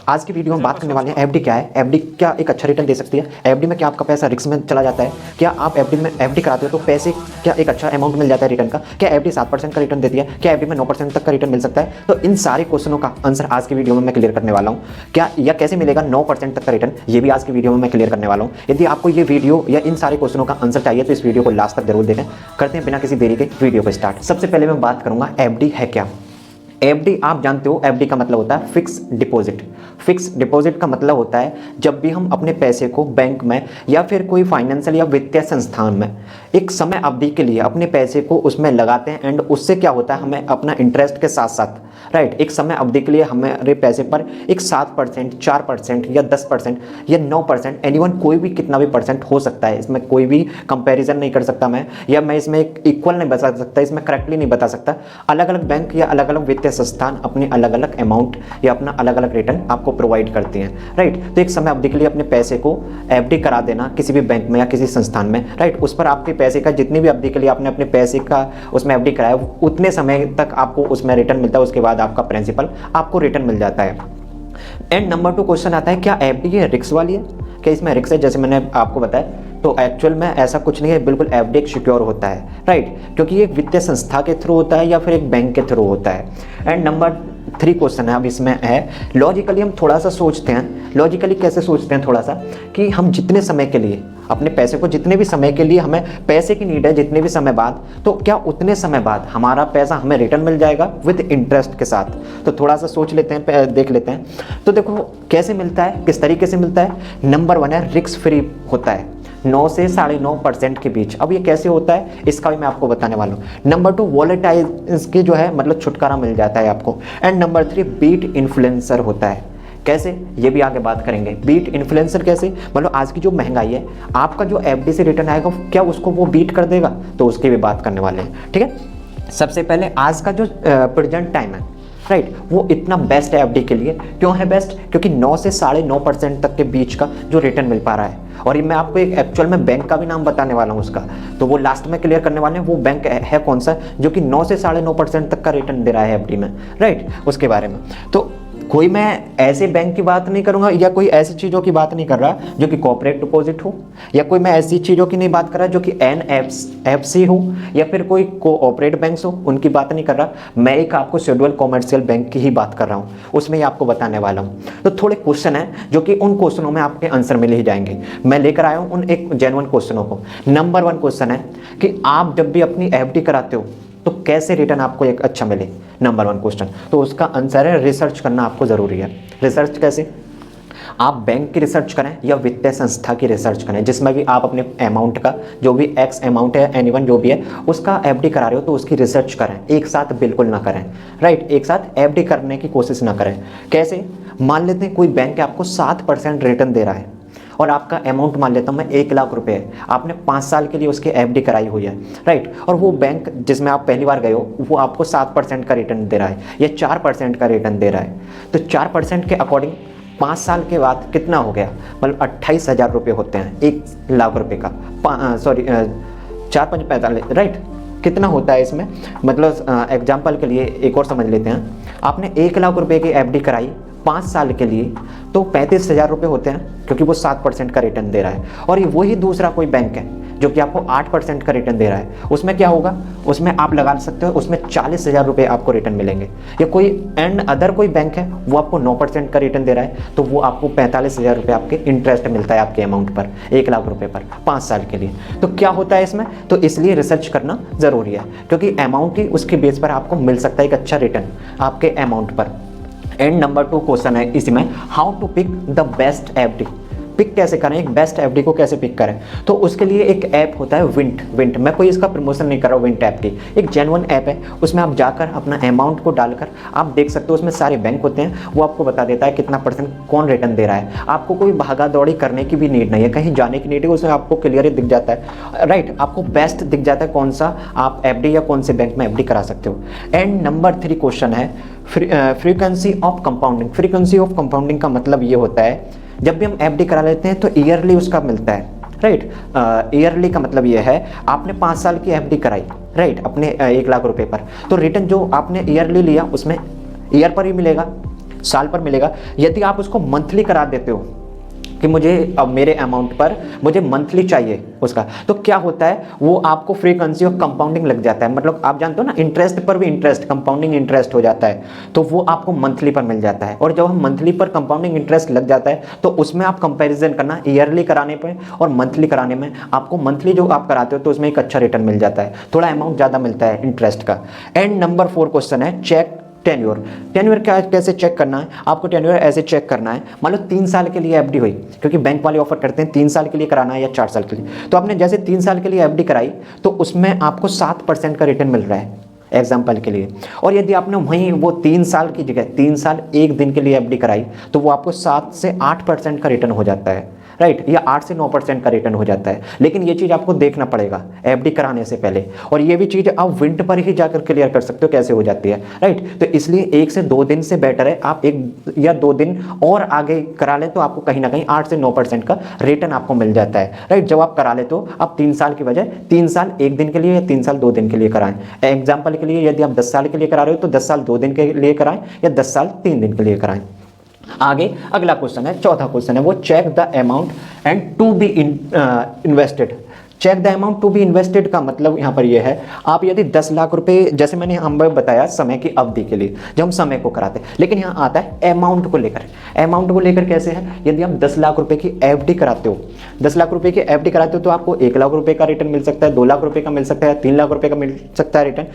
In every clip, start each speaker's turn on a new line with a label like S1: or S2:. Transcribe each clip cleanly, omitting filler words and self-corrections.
S1: आज की वीडियो में बात करने वाले हैं एफडी क्या है, एफडी क्या एक अच्छा रिटर्न दे सकती है, एफडी में क्या आपका पैसा रिस्क में चला जाता है, क्या आप एफडी कराते हो तो पैसे क्या एक अच्छा अमाउंट मिल जाता है रिटर्न का, क्या एफडी 7% का रिटर्न देती है, क्या एफडी में 9% तक का रिटर्न मिल सकता है। तो इन सारे क्वेश्चनों का आंसर आज की वीडियो में मैं क्लियर करने वाला हूँ। क्या या कैसे मिलेगा 9% तक का रिटर्न, ये भी आज की वीडियो में मैं क्लियर करने वाला हूँ। यदि आपको ये वीडियो या इन सारे क्वेश्चनों का आंसर चाहिए तो इस वीडियो को लास्ट तक जरूर देखें। करते हैं बिना किसी देरी के वीडियो को स्टार्ट। सबसे पहले मैं बात करूंगा एफडी है क्या। एफडी आप जानते हो, एफडी का मतलब होता है फिक्स डिपॉजिट। फिक्स डिपॉजिट का मतलब होता है जब भी हम अपने पैसे को बैंक में या फिर कोई फाइनेंशियल या वित्तीय संस्थान में एक समय अवधि के लिए अपने पैसे को उसमें लगाते हैं एंड उससे क्या होता है हमें अपना इंटरेस्ट के साथ साथ एक समय अवधि के लिए हमारे पैसे पर एक 7%, 4% या 10% या 9%, एनीवन कोई भी कितना भी परसेंट हो सकता है। इसमें कोई भी कंपैरिजन नहीं कर सकता मैं, या मैं इसमें एक इक्वल नहीं बता सकता, इसमें करेक्टली नहीं बता सकता। अलग अलग बैंक या अलग अलग वित्तीय संस्थान अपने अलग अलग अमाउंट या अपना अलग अलग रिटर्न आपको प्रोवाइड करती हैं। तो एक समय अवधि के लिए अपने पैसे को एफडी करा देना किसी भी बैंक में या किसी संस्थान में। उस पर आपके पैसे का जितनी भी अवधि के लिए आपने अपने पैसे का उसमें एफडी कराया उतने समय तक आपको उसमें रिटर्न मिलता है। उसके बाद आपका प्रिंसिपल आपको रिटर्न मिल जाता है। एंड नंबर 2 क्वेश्चन आता है, क्या एफडी ये रिस्क वाली है? क्या इसमें रिस्क है? जैसे मैंने आपको बताया तो एक्चुअल में ऐसा कुछ नहीं है, बिल्कुल एफडी एक सिक्योर होता है, क्योंकि ये एक वित्तीय संस्था के थ्रू होता है या फिर एक बैंक के थ्रू होता है। एंड नंबर 3 क्वेश्चन है अब इसमें है, लॉजिकली हम थोड़ा सा सोचते हैं। लॉजिकली कैसे सोचते हैं थोड़ा सा, कि हम जितने समय के लिए अपने पैसे को, जितने भी समय के लिए हमें पैसे की नीड है, जितने भी समय बाद, तो क्या उतने समय बाद हमारा पैसा हमें रिटर्न मिल जाएगा विद इंटरेस्ट के साथ? तो थोड़ा सा सोच लेते हैं, देख लेते हैं। तो देखो कैसे मिलता है, किस तरीके से मिलता है। नंबर 1 है रिस्क फ्री होता है 9 से 9.5% के बीच। अब ये कैसे होता है इसका भी मैं आपको बताने वाला हूँ। नंबर 2 वॉलेटाइल की जो है मतलब छुटकारा मिल जाता है आपको। एंड नंबर 3 बीट इन्फ्लुएंसर होता है। कैसे, ये भी आगे बात करेंगे। बीट इन्फ्लुएंसर कैसे, मतलब आज की जो महंगाई है, आपका जो एफडी से रिटर्न आएगा क्या उसको वो बीट कर देगा, तो उसकी भी बात करने वाले हैं। ठीक है, सबसे पहले आज का जो प्रेजेंट टाइम है वो इतना बेस्ट है एफडी के लिए। क्यों है बेस्ट? क्योंकि 9 से 9.5% तक के बीच का जो रिटर्न मिल पा रहा है। और ये मैं आपको एक एक्चुअल में बैंक का भी नाम बताने वाला हूँ उसका, तो वो लास्ट में क्लियर करने वाले हैं। वो बैंक है कौन सा जो कि 9 से 9.5% तक का रिटर्न दे रहा है एफडी में, उसके बारे में। तो कोई मैं ऐसे बैंक की बात नहीं करूंगा या कोई ऐसी चीज़ों की बात नहीं कर रहा जो कि कॉर्पोरेट डिपॉजिट हो, या कोई मैं ऐसी चीज़ों की नहीं बात कर रहा जो कि एनएफसी हो या फिर कोई कोऑपरेट बैंक हो, उनकी बात नहीं कर रहा। मैं एक आपको शेड्यूल कॉमर्शियल बैंक की ही बात कर रहा हूँ, उसमें ही आपको बताने वाला हूँ। तो थोड़े क्वेश्चन हैं जो कि उन क्वेश्चनों में आपके आंसर मिल ही जाएंगे। मैं लेकर आया हूँ उन एक जेन्युइन क्वेश्चनों को। नंबर 1 क्वेश्चन है कि आप जब भी अपनी एफडी कराते हो तो कैसे रिटर्न आपको एक अच्छा मिले। नंबर 1 क्वेश्चन, तो उसका आंसर है रिसर्च करना आपको ज़रूरी है। रिसर्च कैसे? आप बैंक की रिसर्च करें या वित्तीय संस्था की रिसर्च करें, जिसमें भी आप अपने अमाउंट का जो भी एक्स अमाउंट है, एनीवन जो भी है, उसका एफडी करा रहे हो तो उसकी रिसर्च करें। एक साथ बिल्कुल ना करें, एक साथ एफडी करने की कोशिश ना करें। कैसे? मान लेते हैं कोई बैंक आपको 7% रिटर्न दे रहा है और आपका अमाउंट मान लेता हूँ मैं 1 लाख रुपए है, आपने 5 साल के लिए उसकी एफडी कराई हुई है, और वो बैंक जिसमें आप पहली बार गए हो वो आपको 7% का रिटर्न दे रहा है या 4% का रिटर्न दे रहा है। तो 4% के अकॉर्डिंग 5 साल के बाद कितना हो गया, मतलब 28,000 रुपये होते हैं 1 लाख रुपये का। 4 5 45, कितना होता है इसमें, मतलब एग्जाम्पल के लिए एक और समझ लेते हैं। आपने 1 लाख रुपये की एफडी कराई 5 साल के लिए तो 35,000 रुपये होते हैं, क्योंकि वो 7% का रिटर्न दे रहा है। और ये वही दूसरा कोई बैंक है जो कि आपको 8% का रिटर्न दे रहा है, उसमें क्या होगा, उसमें आप लगा सकते हो उसमें 40,000 रुपये आपको रिटर्न मिलेंगे। या कोई एंड अदर कोई बैंक है वो आपको 9% का रिटर्न दे रहा है, तो वो आपको 45,000 रुपये आपके इंटरेस्ट मिलता है आपके अमाउंट पर, 1 लाख रुपये पर 5 साल के लिए। तो क्या होता है इसमें, तो इसलिए रिसर्च करना ज़रूरी है, क्योंकि अमाउंट ही उसके बेस पर आपको मिल सकता है एक अच्छा रिटर्न आपके अमाउंट पर। एंड नंबर 2 क्वेश्चन है इसमें, how to pick the best FD. Pick कैसे करें, एक बेस्ट एफडी को कैसे पिक करें? तो उसके लिए एक ऐप होता है विंट। मैं कोई इसका प्रमोशन नहीं कर रहा हूँ, विंट ऐप की एक जेन्युइन ऐप है। उसमें आप जाकर अपना अमाउंट को डालकर आप देख सकते हो, उसमें सारे बैंक होते हैं, वो आपको बता देता है कितना % कौन रिटर्न दे रहा है। आपको कोई भागा दौड़ी करने की भी नीड नहीं है, कहीं जाने की नीड है, उसमें आपको क्लियर दिख जाता है, आपको बेस्ट दिख जाता है कौन सा आप एफडी या कौन से बैंक में एफडी करा सकते हो। एंड नंबर 3 क्वेश्चन है frequency of compounding. Frequency of compounding का मतलब ये होता है जब भी हम एफडी करा लेते हैं तो ईयरली उसका मिलता है, ईयरली का मतलब ये है आपने 5 साल की एफडी कराई, अपने 1 लाख रुपए पर, तो रिटर्न जो आपने ईयरली लिया उसमें ईयर पर ही मिलेगा। साल पर मिलेगा। यदि आप उसको मंथली करा देते हो कि मुझे अब मेरे अमाउंट पर मुझे मंथली चाहिए उसका, तो क्या होता है, वो आपको फ्रीक्वेंसी ऑफ कंपाउंडिंग लग जाता है। मतलब आप जानते हो ना, इंटरेस्ट पर भी इंटरेस्ट, कंपाउंडिंग इंटरेस्ट हो जाता है, तो वो आपको मंथली पर मिल जाता है। और जब हम मंथली पर कंपाउंडिंग इंटरेस्ट लग जाता है तो उसमें आप कंपैरिजन करना ईयरली कराने पर और मंथली कराने में। आपको मंथली जो आप कराते हो तो उसमें एक अच्छा रिटर्न मिल जाता है, थोड़ा अमाउंट ज़्यादा मिलता है इंटरेस्ट का। एंड नंबर 4 क्वेश्चन है चेक टेन्योर। टेन्योर क्या, कैसे चेक करना है आपको? टेन्योर ऐसे चेक करना है, मान लो 3 साल के लिए एफडी हुई, क्योंकि बैंक वाले ऑफर करते हैं 3 साल के लिए कराना है या 4 साल के लिए। तो आपने जैसे 3 साल के लिए एफडी कराई तो उसमें आपको 7% का रिटर्न मिल रहा है एग्जाम्पल के लिए। और यदि आपने वहीं वो 3 साल की जगह 3 साल 1 दिन के लिए एफडी कराई तो वो आपको 7 से 8% का रिटर्न हो जाता है, राइट, या 8 से 9% का रिटर्न हो जाता है। लेकिन ये चीज़ आपको देखना पड़ेगा एफडी कराने से पहले, और ये भी चीज़ आप विंट पर ही जाकर क्लियर कर सकते हो कैसे हो जाती है, राइट। तो इसलिए 1 से 2 दिन से बेटर है आप 1 या 2 दिन और आगे करा लें तो आपको कहीं ना कहीं 8 से 9% का रिटर्न आपको मिल जाता है, राइट। जब आप करा लेते हो आप 3 साल की बजाय 3 साल 1 दिन के लिए या 3 साल 2 दिन के लिए कराएं। एग्जाम्पल के लिए यदि आप 10 साल के लिए करा रहे हो तो 10 साल 2 दिन के लिए कराएं या 10 साल 3 दिन के लिए कराएं। आगे अगला क्वेश्चन है, चौथा क्वेश्चन है वो check the amount and to be invested. Check the amount to be invested का मतलब यहाँ पर यह है, आप यदि 10 लाख रुपए, जैसे मैंने हमें बताया समय की अवधि के लिए जब हम समय को कराते हैं, लेकिन यहाँ आता है अमाउंट को लेकर। अमाउंट को लेकर कैसे है, यदि आप 10 लाख रुपए की एफडी कराते हो, 10 लाख रुपए की एफडी कराते हो तो आपको 1 लाख रुपए का रिटर्न मिल सकता है, 2 लाख रुपए का मिल सकता है, 3 लाख रुपए का मिल सकता है रिटर्न,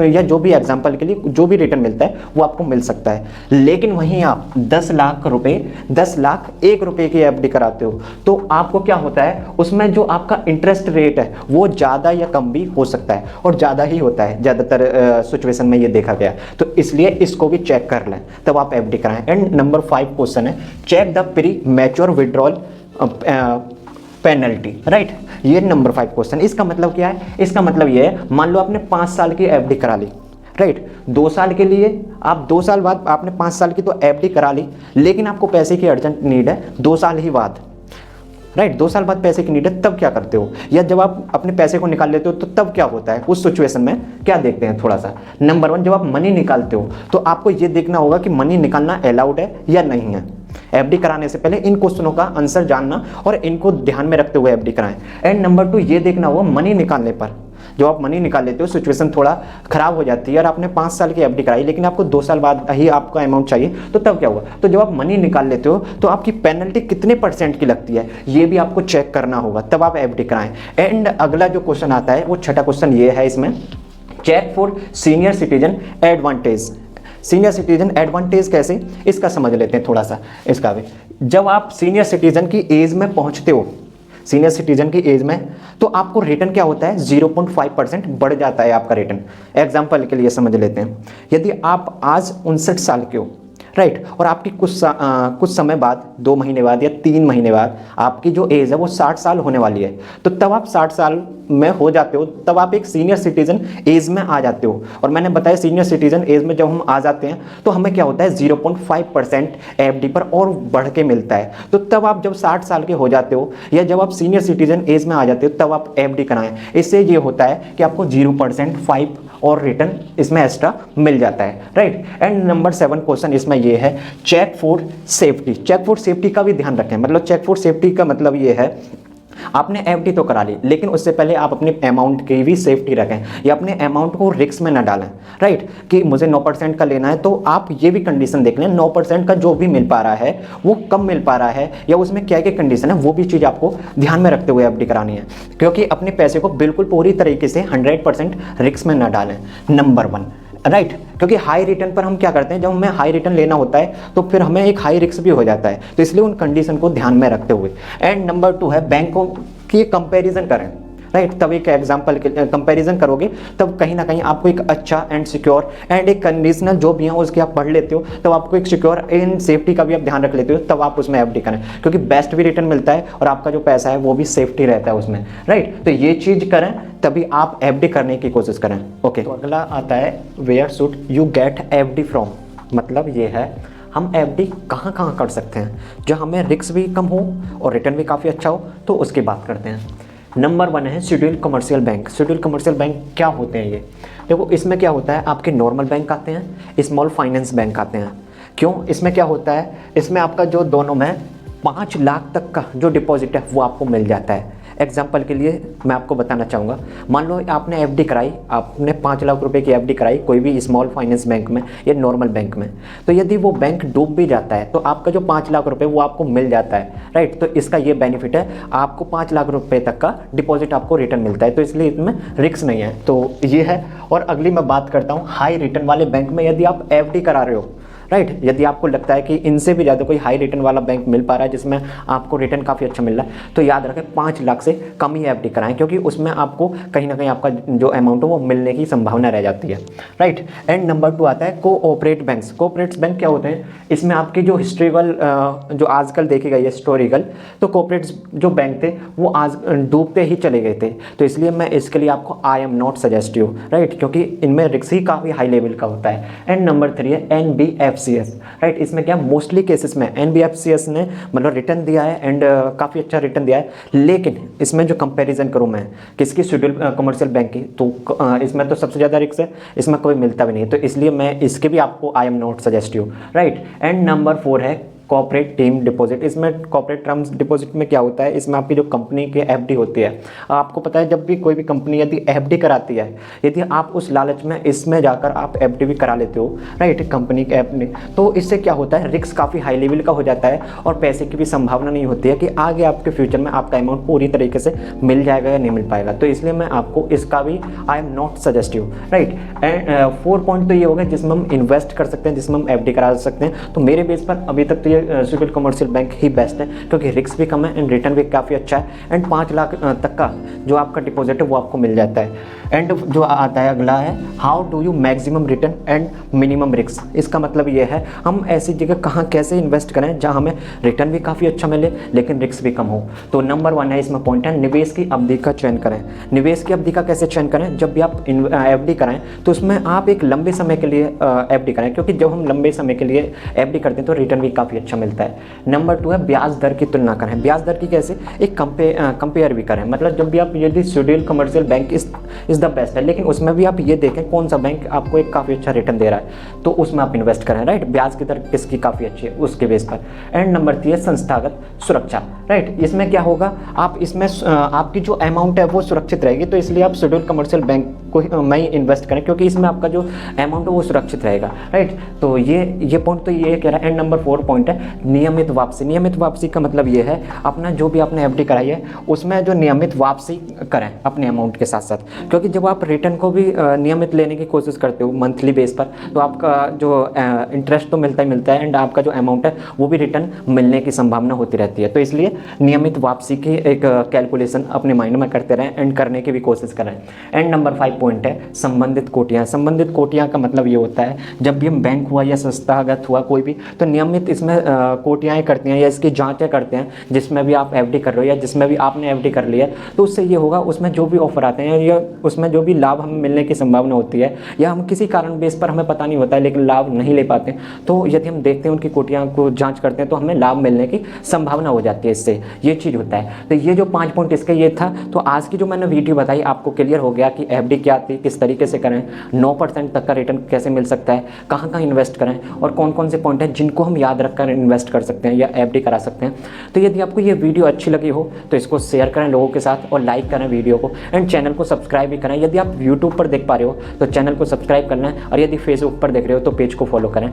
S1: या जो भी एग्जाम्पल के लिए जो भी रिटर्न मिलता है वो आपको मिल सकता है। लेकिन वहीं आप 10 लाख रुपए 10 लाख 1 रुपए की एफडी कराते हो तो आपको क्या होता है, उसमें जो आपका इंटरेस्ट रेट है वो ज़्यादा या कम भी हो सकता है, और ज़्यादा ही होता है ज़्यादातर सिचुएशन में ये देखा गया। तो इसलिए इसको भी चेक कर लें तब आप एफडी कराएं। एंड नंबर 5 क्वेश्चन है check the premature withdrawal penalty, right. ये नंबर 5 क्वेश्चन, इसका मतलब क्या है, इसका मतलब ये है, मान लो आपने 5 साल की एफडी करा ली, राइट, 2 साल के लिए आप 2 साल बाद आपने 5 साल की तो एफडी करा ली, लेकिन आपको पैसे की अर्जेंट नीड है 2 साल ही बाद, राइट, 2 साल बाद पैसे की नीड है, तब क्या करते हो, या जब आप अपने पैसे को निकाल लेते हो तो तब क्या होता है उस सिचुएशन में, क्या देखते हैं थोड़ा सा। नंबर 1, जब आप मनी निकालते हो तो आपको ये देखना होगा कि मनी निकालना अलाउड है या नहीं है। एफडी कराने से पहले इन क्वेश्चनों का आंसर जानना और इनको ध्यान में रखते हुए एफडी कराएं। एंड नंबर 2, ये देखना होगा मनी निकालने पर, जब आप मनी निकाल लेते हो सिचुएशन थोड़ा खराब हो जाती है और आपने 5 साल की एफडी कराई लेकिन आपको 2 साल बाद ही आपका अमाउंट चाहिए, तो तब क्या होगा, तो जब आप मनी निकाल लेते हो तो आपकी पेनल्टी कितने % की लगती है ये भी आपको चेक करना होगा, तब आप एफडी कराएं। एंड अगला जो क्वेश्चन आता है वो छठा क्वेश्चन ये है, इसमें check for senior citizen advantage. Senior citizen advantage कैसे, इसका समझ लेते हैं थोड़ा सा इसका भी। जब आप सीनियर सिटीजन की एज में पहुंचते हो, सीनियर सिटीजन की एज में, तो आपको रिटर्न क्या होता है 0.5% बढ़ जाता है आपका रिटर्न। एग्जाम्पल के लिए समझ लेते हैं, यदि आप आज 59 साल के हो, राइट, और आपकी कुछ समय बाद 2 महीने बाद या 3 महीने बाद आपकी जो एज है वो 60 साल होने वाली है, तो तब आप 60 साल में हो जाते हो, तब आप एक सीनियर सिटीजन एज में आ जाते हो। और मैंने बताया सीनियर सिटीजन एज में जब हम आ जाते हैं तो हमें क्या होता है 0.5% एफडी पर और बढ़ के मिलता है। तो तब आप जब 60 साल के हो जाते हो या जब आप सीनियर सिटीजन एज में आ जाते हो तब आप एफडी कराएं। इससे ये होता है कि आपको 0.5 और रिटर्न इसमें एक्स्ट्रा मिल जाता है, राइट। एंड नंबर 7 क्वेश्चन इसमें ये है check for safety. Check for safety का भी ध्यान रखें, मतलब चेक फॉर सेफ्टी का मतलब ये है आपने एफडी तो करा ली लेकिन उससे पहले आप अपने अमाउंट की भी सेफ्टी रखें या अपने अमाउंट को रिस्क में ना डालें, राइट, कि मुझे 9% का लेना है तो आप ये भी कंडीशन देख लें 9% का जो भी मिल पा रहा है वो कम मिल पा रहा है या उसमें क्या क्या कंडीशन है वो भी चीज़ आपको ध्यान में रखते हुए एफडी करानी है, क्योंकि अपने पैसे को बिल्कुल पूरी तरीके से 100% रिस्क में ना डालें। नंबर 1, राइट, क्योंकि हाई रिटर्न पर हम क्या करते हैं, जब हमें हाई रिटर्न लेना होता है तो फिर हमें एक हाई रिस्क भी हो जाता है, तो इसलिए उन कंडीशन को ध्यान में रखते हुए। एंड नंबर 2 है बैंकों की कंपैरिजन करें, राइट, तब एक एग्जांपल के कंपैरिजन करोगे तब कहीं ना कहीं आपको एक अच्छा एंड सिक्योर एंड एक कंडीशनल जो भी है उसके आप पढ़ लेते हो, तब आपको एक सिक्योर एंड सेफ्टी का भी आप ध्यान रख लेते हो, तब आप उसमें एफडी करें, क्योंकि बेस्ट भी रिटर्न मिलता है और आपका जो पैसा है वो भी सेफ्टी रहता है उसमें, राइट। तो ये चीज़ करें तभी आप एफडी करने की कोशिश करें। ओके, तो अगला आता है where should you get FD from. मतलब ये है हम एफडी कहाँ कहाँ कर सकते हैं जो हमें रिस्क भी कम हो और रिटर्न भी काफ़ी अच्छा हो, तो उसकी बात करते हैं। नंबर 1 है schedule commercial bank. Schedule commercial bank क्या होते हैं ये देखो, इसमें क्या होता है आपके नॉर्मल बैंक आते हैं, स्मॉल फाइनेंस बैंक आते हैं। क्यों? इसमें क्या होता है, इसमें आपका जो दोनों में 5 लाख तक का जो डिपॉजिट है वो आपको मिल जाता है। एग्जाम्पल के लिए मैं आपको बताना चाहूँगा, मान लो आपने एफडी कराई, आपने 5 लाख रुपए की एफडी कराई कोई भी स्मॉल फाइनेंस बैंक में या नॉर्मल बैंक में, तो यदि वो बैंक डूब भी जाता है तो आपका जो 5 लाख रुपए वो आपको मिल जाता है, राइट। तो इसका ये बेनिफिट है, आपको 5 लाख रुपए तक का डिपॉजिट आपको रिटर्न मिलता है, तो इसलिए इसमें रिस्क नहीं है। तो ये है। और अगली मैं बात करता हूँ हाई रिटर्न वाले बैंक में, यदि आप एफडी करा रहे हो, राइट, यदि आपको लगता है कि इनसे भी ज़्यादा कोई हाई रिटर्न वाला बैंक मिल पा रहा है जिसमें आपको रिटर्न काफ़ी अच्छा मिल रहा है, तो याद रखें 5 लाख से कम ही एफडी कराएं, क्योंकि उसमें आपको कहीं ना कहीं आपका जो अमाउंट है वो मिलने की संभावना रह जाती है, राइट। एंड नंबर 2 आता है कोऑपरेट बैंक्स। कोऑपरेट बैंक क्या होते हैं? इसमें आपकी जो हिस्ट्रिकल जो आजकल देखी गई है हिस्टोरिकल, तो कोऑपरेट जो बैंक थे वो आज डूबते ही चले गए थे, तो इसलिए मैं इसके लिए आपको I am not suggestive, right, क्योंकि इनमें रिस्क ही काफ़ी हाई लेवल का होता है। एंड नंबर 3 है NBFCS, राइट। इसमें क्या मोस्टली केसेस में NBFCS ने मतलब रिटर्न दिया है एंड काफ़ी अच्छा रिटर्न दिया है, लेकिन इसमें जो कंपैरिजन करूं मैं किसकी, शेड्यूल कमर्शियल बैंक की, तो इसमें तो सबसे ज़्यादा रिस्क है, इसमें कोई मिलता भी नहीं, तो इसलिए मैं इसके भी आपको I am not suggestive, right. And number 4 है कॉर्पोरेट टीम डिपॉजिट। इसमें कॉर्पोरेट टर्म्स डिपॉजिट में क्या होता है, इसमें आपकी जो कंपनी की एफडी होती है, आपको पता है जब भी कोई भी कंपनी यदि एफडी कराती है, यदि आप उस लालच में इसमें जाकर आप एफडी भी करा लेते हो, राइट, कंपनी के एफडी, तो इससे क्या होता है, रिस्क काफ़ी हाई लेवल का हो जाता है और पैसे की भी संभावना नहीं होती है कि आगे आपके फ्यूचर में आपका अमाउंट पूरी तरीके से मिल जाएगा या नहीं मिल पाएगा, तो इसलिए मैं आपको इसका भी I am not suggestive, right. And 4 point तो ये हो गए जिसमें हम इन्वेस्ट कर सकते हैं, जिसमें हम एफडी करा सकते हैं, तो मेरे बेस पर अभी तक तो ये सिविल कमर्शियल बैंक ही बेस्ट है, क्योंकि रिस्क भी कम है एंड रिटर्न भी काफ़ी अच्छा है, एंड 5 लाख तक का जो आपका डिपॉजिट है वो आपको मिल जाता है। एंड जो आता है अगला है how do you maximum return and minimum risk. इसका मतलब ये है हम ऐसी जगह कहाँ कैसे इन्वेस्ट करें जहाँ हमें रिटर्न भी काफ़ी अच्छा मिले लेकिन रिस्क भी कम हो। तो नंबर 1 है इसमें पॉइंट है निवेश की अवधि का चयन करें। निवेश की अवधि का कैसे चयन करें? जब भी आप एफडी कराएं तो उसमें आप एक लंबे समय के लिए एफडी कराएं, क्योंकि जब हम लंबे समय के लिए एफडी करते हैं तो रिटर्न भी काफ़ी अच्छा मिलता है। नंबर 2 है ब्याज दर की तुलना करें। ब्याज दर की कैसे? एक कंपेयर भी करें, मतलब जब भी आप यदि schedule commercial bank is the best है, लेकिन उसमें भी आप ये देखें कौन सा बैंक आपको एक काफ़ी अच्छा रिटर्न दे रहा है, तो उसमें आप इन्वेस्ट करें, राइट। ब्याज की दर किसकी काफ़ी अच्छी है उसके बेस पर। एंड नंबर 3 है संस्थागत सुरक्षा, राइट। इसमें क्या होगा, आप इसमें आपकी जो अमाउंट है वो सुरक्षित रहेगी, तो इसलिए आप शेड्यूल कमर्शियल बैंक को में ही इन्वेस्ट करें, क्योंकि इसमें आपका जो अमाउंट है वो सुरक्षित रहेगा, राइट। तो ये पॉइंट तो ये कह रहा है। एंड नंबर 4 पॉइंट है नियमित वापसी। नियमित वापसी का मतलब ये है अपना जो भी आपने एफडी कराई है उसमें जो नियमित वापसी करें अपने अमाउंट के साथ साथ, क्योंकि जब आप रिटर्न को भी नियमित लेने की कोशिश करते हो मंथली बेस पर, तो आपका जो इंटरेस्ट तो मिलता ही मिलता है एंड आपका जो अमाउंट है वो भी रिटर्न मिलने की संभावना होती रहती है। तो इसलिए नियमित वापसी की एक कैलकुलेशन अपने माइंड में करते रहें एंड करने की भी कोशिश करें। एंड नंबर 5 पॉइंट है संबंधित कोटियाँ। संबंधित कोटियाँ का मतलब ये होता है जब भी हम बैंक हुआ या संस्थागत हुआ कोई भी, तो नियमित इसमें कोटियाँ करती हैं या इसकी जाँचें करते हैं जिसमें भी आप एफडी कर रहे हो या जिसमें भी आपने एफडी कर लिया है, तो उससे ये होगा उसमें जो भी ऑफर आते हैं या उसमें जो भी लाभ हमें मिलने की संभावना होती है या हम किसी कारण बेस पर हमें पता नहीं होता है लेकिन लाभ नहीं ले पाते, तो यदि हम देखते हैं उनकी कोटियाँ को जांच करते हैं तो हमें लाभ मिलने की संभावना हो जाती है, इससे ये चीज़ होता है। तो ये जो 5 पॉइंट इसका ये था। तो आज की जो मैंने वीडियो बताई आपको क्लियर हो गया कि एफडी क्या थी, किस तरीके से करें, 9% तक का रिटर्न कैसे मिल सकता है, कहाँ कहाँ इन्वेस्ट करें और कौन कौन से पॉइंट हैं जिनको हम याद रखकर इन्वेस्ट कर सकते हैं या एफडी करा सकते हैं। तो यदि आपको ये वीडियो अच्छी लगी हो तो इसको शेयर करें लोगों के साथ और लाइक करें वीडियो को एंड चैनल को सब्सक्राइब भी करें। यदि आप यूट्यूब पर देख पा रहे हो तो चैनल को सब्सक्राइब करना है और यदि फेसबुक पर देख रहे हो तो पेज को फॉलो करें।